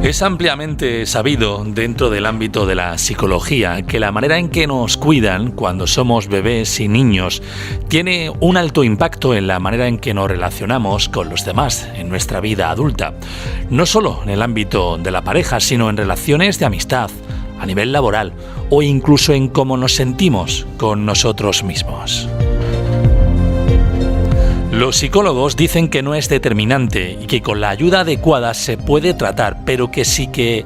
Es ampliamente sabido dentro del ámbito de la psicología que la manera en que nos cuidan cuando somos bebés y niños tiene un alto impacto en la manera en que nos relacionamos con los demás en nuestra vida adulta. No solo en el ámbito de la pareja, sino en relaciones de amistad, a nivel laboral o incluso en cómo nos sentimos con nosotros mismos. Los psicólogos dicen que no es determinante y que con la ayuda adecuada se puede tratar, pero que sí que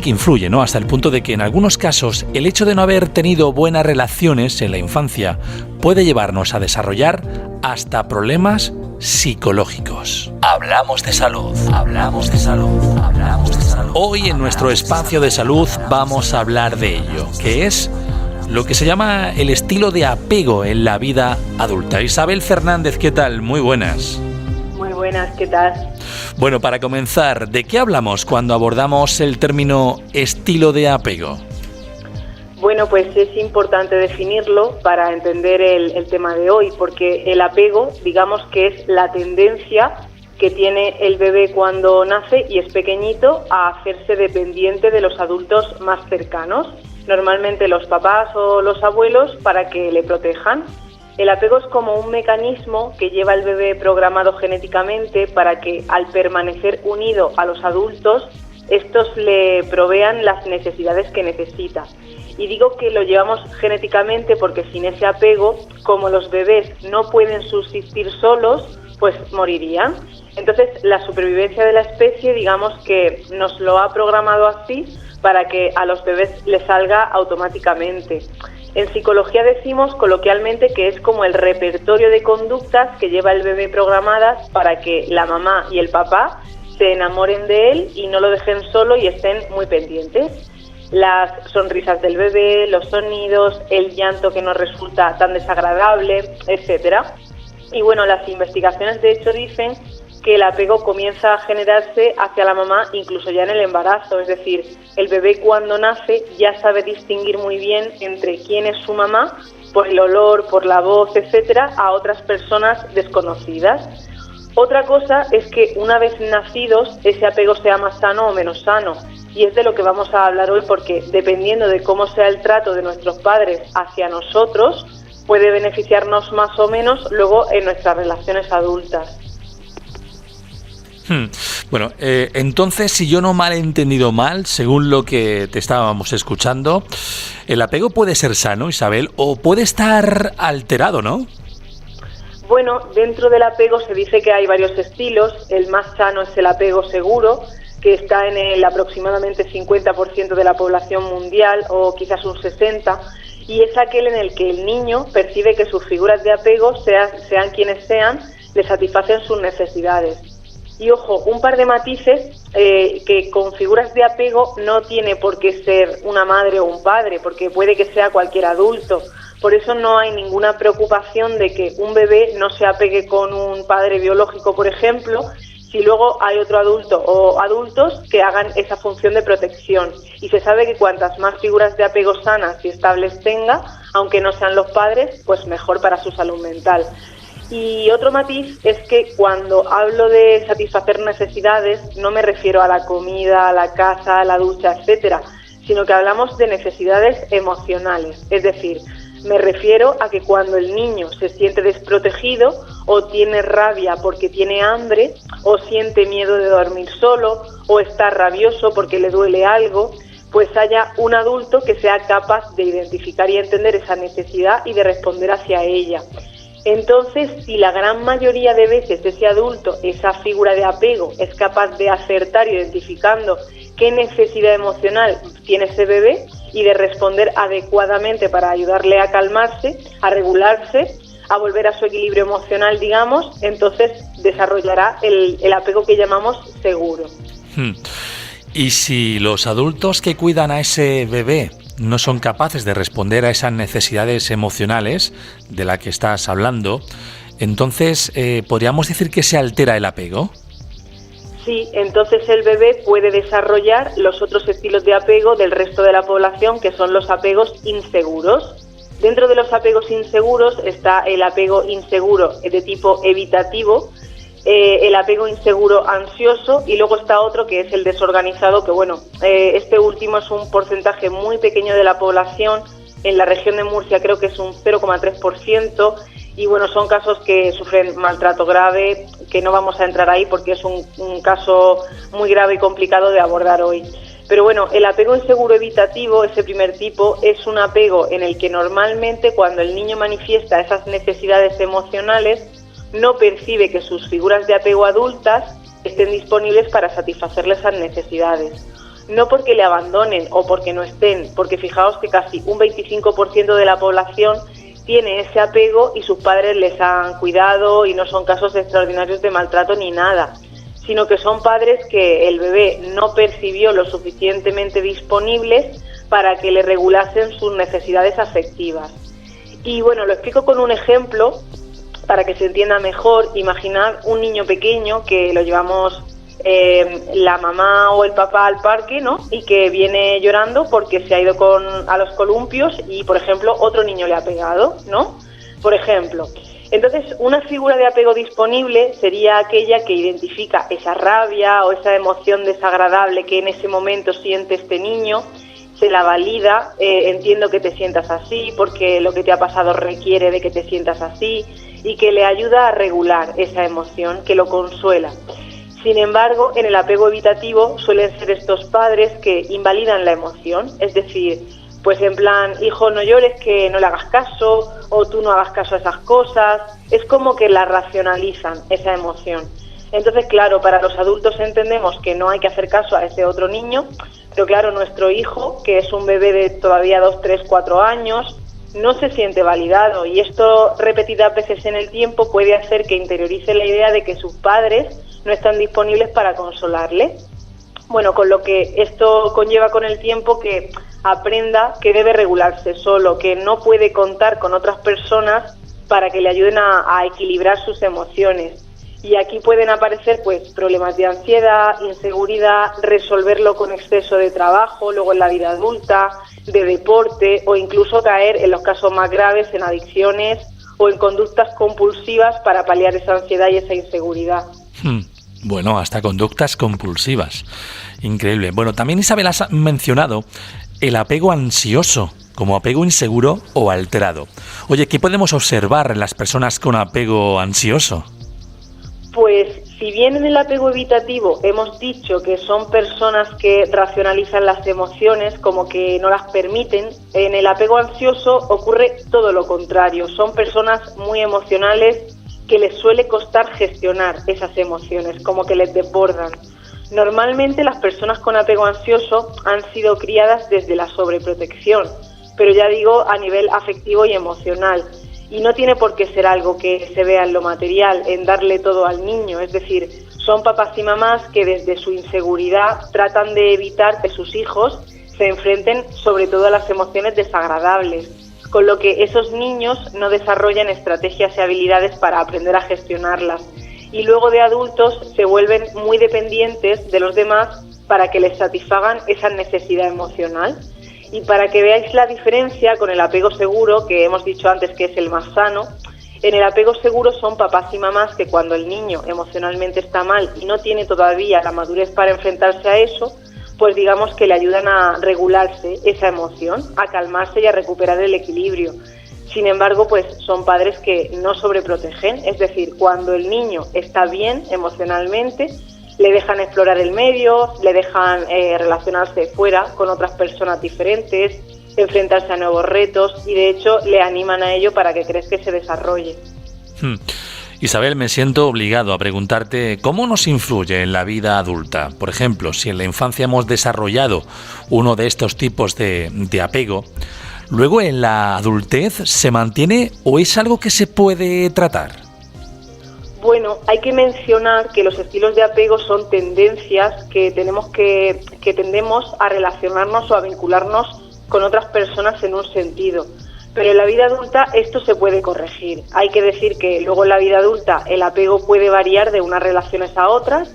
influye, ¿no? Hasta el punto de que en algunos casos el hecho de no haber tenido buenas relaciones en la infancia puede llevarnos a desarrollar hasta problemas psicológicos. Hablamos de salud, hablamos de salud, hablamos de salud. Hoy en nuestro espacio de salud vamos a hablar de ello, que es lo que se llama el estilo de apego en la vida adulta. Isabel Fernández, ¿qué tal? Muy buenas. Muy buenas, ¿qué tal? Bueno, para comenzar, ¿de qué hablamos cuando abordamos el término estilo de apego? Bueno, pues es importante definirlo para entender el tema de hoy, porque el apego, digamos que es la tendencia que tiene el bebé cuando nace y es pequeñito a hacerse dependiente de los adultos más cercanos, normalmente los papás o los abuelos, para que le protejan. El apego es como un mecanismo que lleva al bebé programado genéticamente para que, al permanecer unido a los adultos, estos le provean las necesidades que necesita. Y digo que lo llevamos genéticamente porque sin ese apego, como los bebés no pueden subsistir solos, pues morirían. Entonces, la supervivencia de la especie, digamos que nos lo ha programado así para que a los bebés les salga automáticamente. En psicología decimos coloquialmente que es como el repertorio de conductas que lleva el bebé programadas para que la mamá y el papá se enamoren de él y no lo dejen solo y estén muy pendientes. Las sonrisas del bebé, los sonidos, el llanto que nos resulta tan desagradable, etcétera. Y bueno, las investigaciones de hecho dicen que el apego comienza a generarse hacia la mamá incluso ya en el embarazo, es decir, el bebé cuando nace ya sabe distinguir muy bien entre quién es su mamá por el olor, por la voz, etcétera, a otras personas desconocidas. Otra cosa es que una vez nacidos ese apego sea más sano o menos sano, y es de lo que vamos a hablar hoy, porque dependiendo de cómo sea el trato de nuestros padres hacia nosotros, puede beneficiarnos más o menos luego en nuestras relaciones adultas. Bueno, entonces, si yo no mal he entendido mal, según lo que te estábamos escuchando, el apego puede ser sano, Isabel, o puede estar alterado, ¿no? Bueno, dentro del apego se dice que hay varios estilos. El más sano es el apego seguro, que está en el aproximadamente 50% de la población mundial, o quizás un 60%, y es aquel en el que el niño percibe que sus figuras de apego, sean quienes sean, le satisfacen sus necesidades. Y ojo, un par de matices, que con figuras de apego no tiene por qué ser una madre o un padre, porque puede que sea cualquier adulto. Por eso no hay ninguna preocupación de que un bebé no se apegue con un padre biológico, por ejemplo, si luego hay otro adulto o adultos que hagan esa función de protección. Y se sabe que cuantas más figuras de apego sanas y estables tenga, aunque no sean los padres, pues mejor para su salud mental. Y otro matiz es que cuando hablo de satisfacer necesidades no me refiero a la comida, a la casa, a la ducha, etcétera, sino que hablamos de necesidades emocionales. Es decir, me refiero a que cuando el niño se siente desprotegido o tiene rabia porque tiene hambre o siente miedo de dormir solo o está rabioso porque le duele algo, pues haya un adulto que sea capaz de identificar y entender esa necesidad y de responder hacia ella. Entonces, si la gran mayoría de veces ese adulto, esa figura de apego, es capaz de acertar identificando qué necesidad emocional tiene ese bebé y de responder adecuadamente para ayudarle a calmarse, a regularse, a volver a su equilibrio emocional, digamos, entonces desarrollará el apego que llamamos seguro. Y si los adultos que cuidan a ese bebé no son capaces de responder a esas necesidades emocionales de las que estás hablando, entonces, ¿podríamos decir que se altera el apego? Sí, entonces el bebé puede desarrollar los otros estilos de apego del resto de la población, que son los apegos inseguros. Dentro de los apegos inseguros está el apego inseguro de tipo evitativo, el apego inseguro ansioso, y luego está otro que es el desorganizado, que bueno, este último es un porcentaje muy pequeño de la población. En la región de Murcia creo que es un 0,3%, y bueno, son casos que sufren maltrato grave, que no vamos a entrar ahí porque es un caso muy grave y complicado de abordar hoy. Pero bueno, el apego inseguro evitativo, ese primer tipo, es un apego en el que normalmente cuando el niño manifiesta esas necesidades emocionales, no percibe que sus figuras de apego adultas estén disponibles para satisfacerle esas necesidades. No porque le abandonen o porque no estén, porque fijaos que casi un 25% de la población tiene ese apego y sus padres les han cuidado y no son casos extraordinarios de maltrato ni nada, sino que son padres que el bebé no percibió lo suficientemente disponibles para que le regulasen sus necesidades afectivas. Y bueno, lo explico con un ejemplo para que se entienda mejor. Imaginad un niño pequeño que lo llevamos la mamá o el papá al parque, ¿no? Y que viene llorando porque se ha ido a los columpios y, por ejemplo, otro niño le ha pegado, ¿no? Por ejemplo. Entonces, una figura de apego disponible sería aquella que identifica esa rabia o esa emoción desagradable que en ese momento siente este niño, se la valida, entiendo que te sientas así porque lo que te ha pasado requiere de que te sientas así, y que le ayuda a regular esa emoción, que lo consuela. Sin embargo, en el apego evitativo suelen ser estos padres que invalidan la emoción, es decir, pues en plan, hijo, no llores, que no le hagas caso, o tú no hagas caso a esas cosas. Es como que la racionalizan, esa emoción. Entonces, claro, para los adultos entendemos que no hay que hacer caso a ese otro niño, pero claro, nuestro hijo, que es un bebé de todavía 2, 3, 4 años, no se siente validado, y esto repetidas veces en el tiempo puede hacer que interiorice la idea de que sus padres no están disponibles para consolarle. Bueno, con lo que esto conlleva con el tiempo que aprenda que debe regularse solo, que no puede contar con otras personas para que le ayuden a equilibrar sus emociones. Y aquí pueden aparecer pues problemas de ansiedad, inseguridad, resolverlo con exceso de trabajo, luego en la vida adulta, de deporte, o incluso caer, en los casos más graves, en adicciones o en conductas compulsivas para paliar esa ansiedad y esa inseguridad. Bueno, hasta conductas compulsivas. Increíble. Bueno, también Isabel has mencionado el apego ansioso como apego inseguro o alterado. Oye, ¿qué podemos observar en las personas con apego ansioso? Pues si bien en el apego evitativo hemos dicho que son personas que racionalizan las emociones, como que no las permiten, en el apego ansioso ocurre todo lo contrario. Son personas muy emocionales que les suele costar gestionar esas emociones, como que les desbordan. Normalmente las personas con apego ansioso han sido criadas desde la sobreprotección, pero ya digo a nivel afectivo y emocional. Y no tiene por qué ser algo que se vea en lo material, en darle todo al niño. Es decir, son papás y mamás que desde su inseguridad tratan de evitar que sus hijos se enfrenten sobre todo a las emociones desagradables, con lo que esos niños no desarrollan estrategias y habilidades para aprender a gestionarlas. Y luego de adultos se vuelven muy dependientes de los demás para que les satisfagan esa necesidad emocional. Y para que veáis la diferencia con el apego seguro, que hemos dicho antes que es el más sano, en el apego seguro son papás y mamás que cuando el niño emocionalmente está mal y no tiene todavía la madurez para enfrentarse a eso, pues digamos que le ayudan a regularse esa emoción, a calmarse y a recuperar el equilibrio. Sin embargo, pues son padres que no sobreprotegen, es decir, cuando el niño está bien emocionalmente, le dejan explorar el medio, le dejan relacionarse fuera con otras personas diferentes, enfrentarse a nuevos retos y de hecho le animan a ello para que crezca y se desarrolle. Isabel, me siento obligado a preguntarte cómo nos influye en la vida adulta. Por ejemplo, si en la infancia hemos desarrollado uno de estos tipos de apego, ¿luego en la adultez se mantiene o es algo que se puede tratar? Bueno, hay que mencionar que los estilos de apego son tendencias que tendemos a relacionarnos o a vincularnos con otras personas en un sentido. Pero en la vida adulta esto se puede corregir. Hay que decir que luego en la vida adulta el apego puede variar de unas relaciones a otras.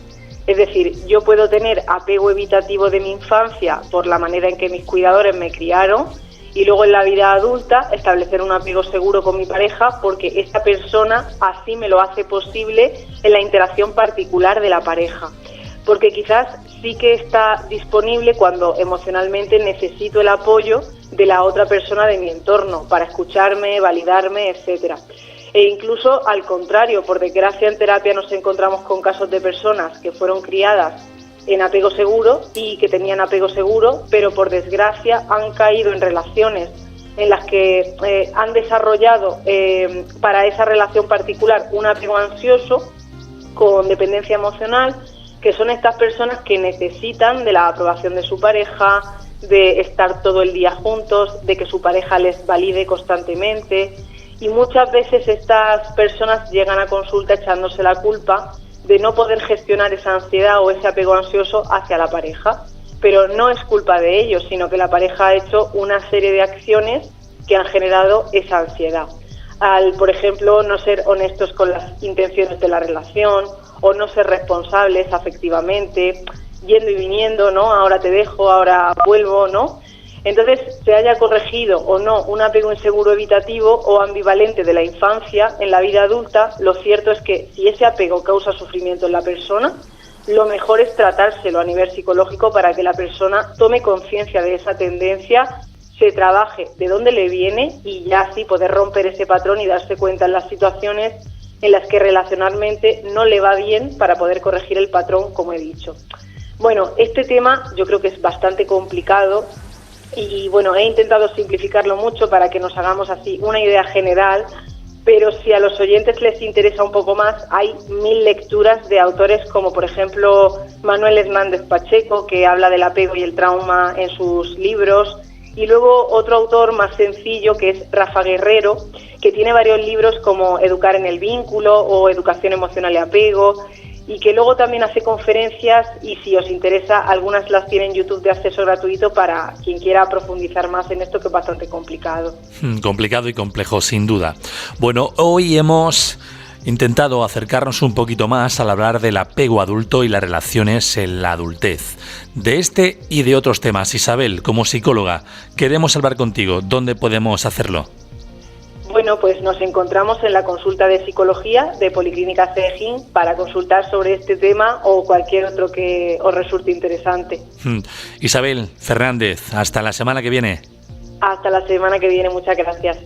Es decir, yo puedo tener apego evitativo de mi infancia por la manera en que mis cuidadores me criaron Y luego en la vida adulta establecer un apego seguro con mi pareja porque esta persona así me lo hace posible en la interacción particular de la pareja. Porque quizás sí que está disponible cuando emocionalmente necesito el apoyo de la otra persona de mi entorno para escucharme, validarme, etcétera. E incluso al contrario, por desgracia en terapia nos encontramos con casos de personas que fueron criadas en apego seguro y que tenían apego seguro, pero por desgracia han caído en relaciones en las que han desarrollado para esa relación particular un apego ansioso con dependencia emocional, que son estas personas que necesitan de la aprobación de su pareja, de estar todo el día juntos, de que su pareja les valide constantemente, y muchas veces estas personas llegan a consulta echándose la culpa de no poder gestionar esa ansiedad o ese apego ansioso hacia la pareja, pero no es culpa de ellos, sino que la pareja ha hecho una serie de acciones que han generado esa ansiedad. Al, por ejemplo, no ser honestos con las intenciones de la relación o no ser responsables afectivamente, yendo y viniendo, ¿no? Ahora te dejo, ahora vuelvo, ¿no? Entonces, se haya corregido o no un apego inseguro evitativo o ambivalente de la infancia en la vida adulta, lo cierto es que si ese apego causa sufrimiento en la persona, lo mejor es tratárselo a nivel psicológico para que la persona tome conciencia de esa tendencia, se trabaje de dónde le viene y ya así poder romper ese patrón y darse cuenta en las situaciones en las que relacionalmente no le va bien para poder corregir el patrón, como he dicho. Bueno, este tema yo creo que es bastante complicado. Y bueno, he intentado simplificarlo mucho para que nos hagamos así una idea general, pero si a los oyentes les interesa un poco más, hay 1000 lecturas de autores como por ejemplo Manuel Hernández Pacheco, que habla del apego y el trauma en sus libros, y luego otro autor más sencillo que es Rafa Guerrero, que tiene varios libros como Educar en el vínculo o Educación emocional y apego, y que luego también hace conferencias y si os interesa, algunas las tiene en YouTube de acceso gratuito para quien quiera profundizar más en esto que es bastante complicado. Complicado y complejo, sin duda. Bueno, hoy hemos intentado acercarnos un poquito más al hablar del apego adulto y las relaciones en la adultez. De este y de otros temas, Isabel, como psicóloga, queremos hablar contigo. ¿Dónde podemos hacerlo? Bueno, pues nos encontramos en la consulta de psicología de Policlínica Cedejín para consultar sobre este tema o cualquier otro que os resulte interesante. Isabel Fernández, hasta la semana que viene. Hasta la semana que viene, muchas gracias.